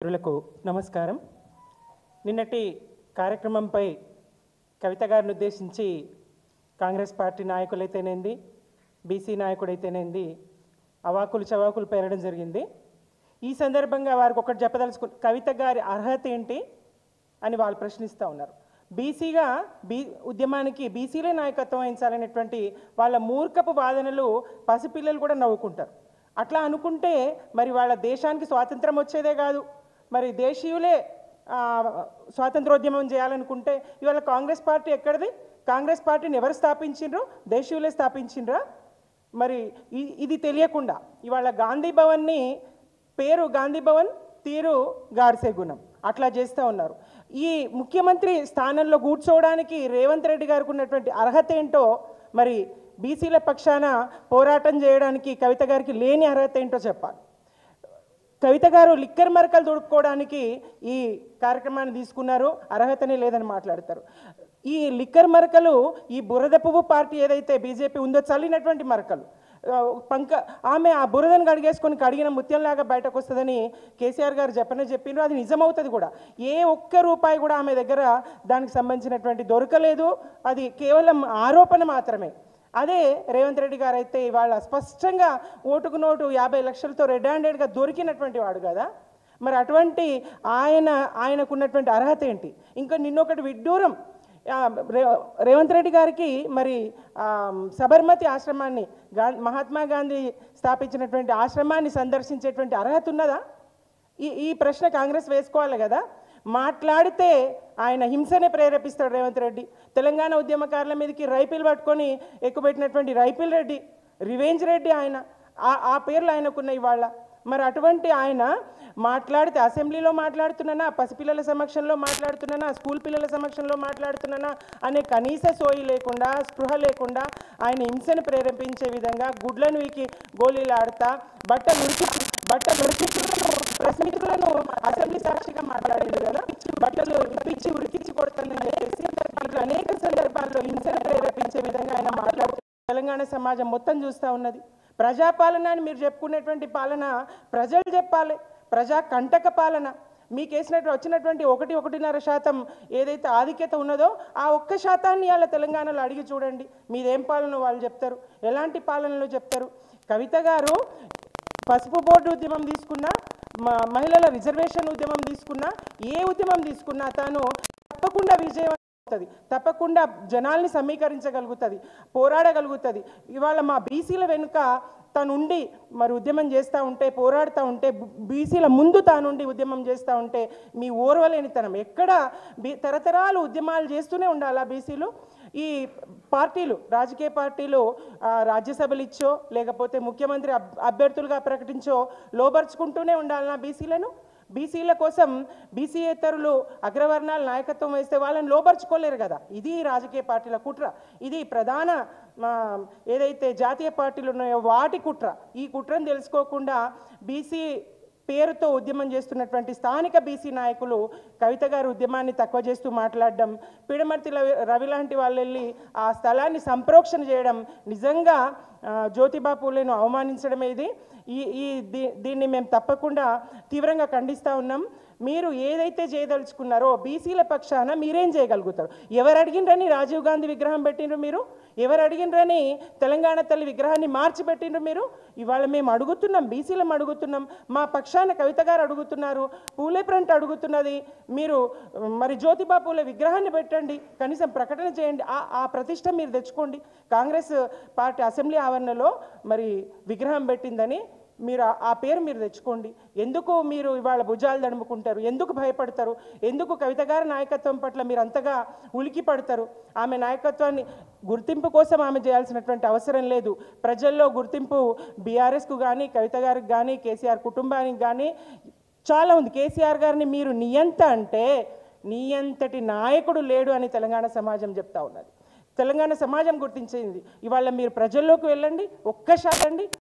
మిత్రులకు నమస్కారం. నిన్నటి కార్యక్రమంపై కవిత గారిని ఉద్దేశించి కాంగ్రెస్ పార్టీ నాయకులైతేనేంది, బీసీ నాయకుడైతేనేంది అవాకులు చవాకులు పేరడం జరిగింది. ఈ సందర్భంగా వారికి ఒకటి చెప్పదలుచుకు, కవిత గారి అర్హత ఏంటి అని వాళ్ళు ప్రశ్నిస్తూ ఉన్నారు. బీసీగా ఉద్యమానికి బీసీలే నాయకత్వం వహించాలనేటువంటి వాళ్ళ మూర్ఖపు వాదనలు పసిపిల్లలు కూడా నవ్వుకుంటారు. అట్లా అనుకుంటే మరి వాళ్ళ దేశానికి స్వాతంత్రం వచ్చేదే కాదు. మరి దేశీయులే స్వాతంత్రోద్యమం చేయాలనుకుంటే ఇవాళ కాంగ్రెస్ పార్టీ ఎక్కడిది? కాంగ్రెస్ పార్టీని ఎవరు స్థాపించిండ్రు? దేశీయులే స్థాపించిండ్రా? మరి ఇది తెలియకుండా ఇవాళ గాంధీ భవన్ని పేరు గాంధీ భవన్, తీరు గార్సే గుణం అట్లా చేస్తూ ఉన్నారు. ఈ ముఖ్యమంత్రి స్థానంలో కూర్చోవడానికి రేవంత్ రెడ్డి గారికి ఉన్నటువంటి అర్హత ఏంటో, మరి బీసీల పక్షాన పోరాటం చేయడానికి కవిత గారికి లేని అర్హత ఏంటో చెప్పాలి. కవిత గారు లిక్కర్ మరకలు దొడుక్కోవడానికి ఈ కార్యక్రమాన్ని తీసుకున్నారు, అర్హతనే లేదని మాట్లాడతారు. ఈ లిక్కర్ మరకలు ఈ బురద పువ్వు పార్టీ ఏదైతే బీజేపీ ఉందో చల్లినటువంటి మరకలు. ఆమె ఆ బురదను కడిగిన ముత్యంలాగా బయటకు వస్తుందని కేసీఆర్ గారు చెప్పిండ్రు. అది నిజమవుతుంది కూడా. ఏ ఒక్క రూపాయి కూడా ఆమె దగ్గర దానికి సంబంధించినటువంటి దొరకలేదు. అది కేవలం ఆరోపణ మాత్రమే. అదే రేవంత్ రెడ్డి గారు అయితే ఇవాళ స్పష్టంగా ఓటుకు నోటు 50 లక్షలతో రెడ్ హ్యాండెడ్గా దొరికినటువంటి వాడు కదా. మరి అటువంటి ఆయనకున్నటువంటి అర్హత ఏంటి? ఇంకా నిన్నొకటి విడ్డూరం, రేవంత్ రెడ్డి గారికి మరి సబర్మతి ఆశ్రమాన్ని, మహాత్మా గాంధీ స్థాపించినటువంటి ఆశ్రమాన్ని సందర్శించేటువంటి అర్హత ఉన్నదా? ఈ ప్రశ్న కాంగ్రెస్ వేసుకోవాలి కదా. మాట్లాడితే ఆయన హింసనే ప్రేరేపిస్తాడు రేవంత్ రెడ్డి. తెలంగాణ ఉద్యమకారుల మీదకి రైఫిల్ పట్టుకొని ఎక్కుపెట్టినటువంటి రైఫిల్ రెడ్డి, రివెంజ్ రెడ్డి ఆయన, ఆ పేర్లు ఆయనకున్నాయి ఇవాళ. మరి అటువంటి ఆయన మాట్లాడితే అసెంబ్లీలో మాట్లాడుతున్నానా, పసిపిల్లల సమక్షంలో మాట్లాడుతున్నానా, స్కూల్ పిల్లల సమక్షంలో మాట్లాడుతున్నానా అనే కనీస సోయి లేకుండా, స్పృహ లేకుండా ఆయన హింసను ప్రేరేపించే విధంగా గుడ్లను వీకి గోళీలు ఆడుతా బట్టలు ఉరికి ప్రశ్నికులను అసెంబ్లీ సాక్షిగా మాట్లాడారు కదా. బట్టలు ఇప్పించి ఉరికించి కొడతానని చెప్పేసి ఇట్లా అనేక సందర్భాల్లో హింసను ప్రేరేపించే విధంగా ఆయన మాట్లాడుతూ తెలంగాణ సమాజం మొత్తం చూస్తూ ఉన్నది. ప్రజాపాలన అని మీరు చెప్పుకునేటువంటి పాలన ప్రజలు చెప్పాలి. ప్రజా కంటక పాలన మీకు వచ్చినటువంటి 1.5% ఏదైతే ఆధిక్యత ఉన్నదో ఆ 1% అలా తెలంగాణలో అడిగి చూడండి. మీదేం పాలన వాళ్ళు చెప్తారు, ఎలాంటి పాలనలో చెప్తారు. కవిత గారు పసుపు బోర్డు ఉద్యమం తీసుకున్నా, మహిళల రిజర్వేషన్ ఉద్యమం తీసుకున్నా, ఏ ఉద్యమం తీసుకున్నా తాను తప్పకుండా విజయం అవుతుంది, తప్పకుండా జనాల్ని సమీకరించగలుగుతుంది, పోరాడగలుగుతుంది. ఇవాళ మా బీసీల వెనుక తానుండి మరి ఉద్యమం చేస్తూ ఉంటే, పోరాడుతూ ఉంటే, బీసీల ముందు తానుండి ఉద్యమం చేస్తూ ఉంటే మీ ఓర్వలేనితనం ఎక్కడ? తరతరాలు ఉద్యమాలు చేస్తూనే ఉండాలా బీసీలు? ఈ పార్టీలు, రాజకీయ పార్టీలు రాజ్యసభలు ఇచ్చో లేకపోతే ముఖ్యమంత్రి అభ్యర్థులుగా ప్రకటించో లోబర్చుకుంటూనే ఉండాలన్నా బీసీలను? బీసీల కోసం బీసీయేతరులు అగ్రవర్ణాల నాయకత్వం వేస్తే వాళ్ళని లోపరుచుకోలేరు కదా. ఇది రాజకీయ పార్టీల కుట్ర. ఇది ప్రధాన ఏదైతే జాతీయ పార్టీలు ఉన్నాయో వాటి కుట్ర. ఈ కుట్రను తెలుసుకోకుండా బీసీ పేరుతో ఉద్యమం చేస్తున్నటువంటి స్థానిక బీసీ నాయకులు కవిత గారి ఉద్యమాన్ని తక్కువ చేస్తూ మాట్లాడడం, పిడమర్తి రవి లాంటి వాళ్ళు వెళ్ళి ఆ స్థలాన్ని సంప్రోక్షణ చేయడం నిజంగా జ్యోతిబా పూలేను అవమానించడమే. దీన్ని మేము తప్పకుండా తీవ్రంగా ఖండిస్తూ ఉన్నాం. మీరు ఏదైతే చేయదలుచుకున్నారో బీసీల పక్షాన మీరేం చేయగలుగుతారు? ఎవరు అడిగినరని రాజీవ్ గాంధీ విగ్రహం పెట్టిండ్రు మీరు? ఎవరు అడిగినరని తెలంగాణ తల్లి విగ్రహాన్ని మార్చి పెట్టిండ్రు మీరు? ఇవాళ మేము అడుగుతున్నాం, బీసీలం అడుగుతున్నాం, మా పక్షాన కవిత గారు అడుగుతున్నారు, పూలే ఫ్రంట్ అడుగుతున్నది. మీరు మరి జ్యోతిబా పూలే విగ్రహాన్ని పెట్టండి, కనీసం ప్రకటన చేయండి, ఆ ప్రతిష్ట మీరు తెచ్చుకోండి. కాంగ్రెస్ పార్టీ అసెంబ్లీ ఆవరణలో మరి విగ్రహం పెట్టిందని మీరు ఆ పేరు మీరు తెచ్చుకోండి. ఎందుకు మీరు ఇవాళ భుజాలు దడుముకుంటారు? ఎందుకు భయపడతారు? ఎందుకు కవిత గారి నాయకత్వం పట్ల మీరు అంతగా ఉలికి పడతారు? ఆమె నాయకత్వాన్ని గుర్తింపు కోసం ఆమె చేయాల్సినటువంటి అవసరం లేదు. ప్రజల్లో గుర్తింపు బీఆర్ఎస్కు కానీ, కవిత గారికి కానీ, కేసీఆర్ కుటుంబానికి కానీ చాలా ఉంది. కేసీఆర్ గారిని మీరు నియంత అంటే నియంతటి నాయకుడు లేడు అని తెలంగాణ సమాజం చెప్తా ఉన్నది. తెలంగాణ సమాజం గుర్తించింది. ఇవాళ మీరు ప్రజల్లోకి వెళ్ళండి, ఒక్కసారి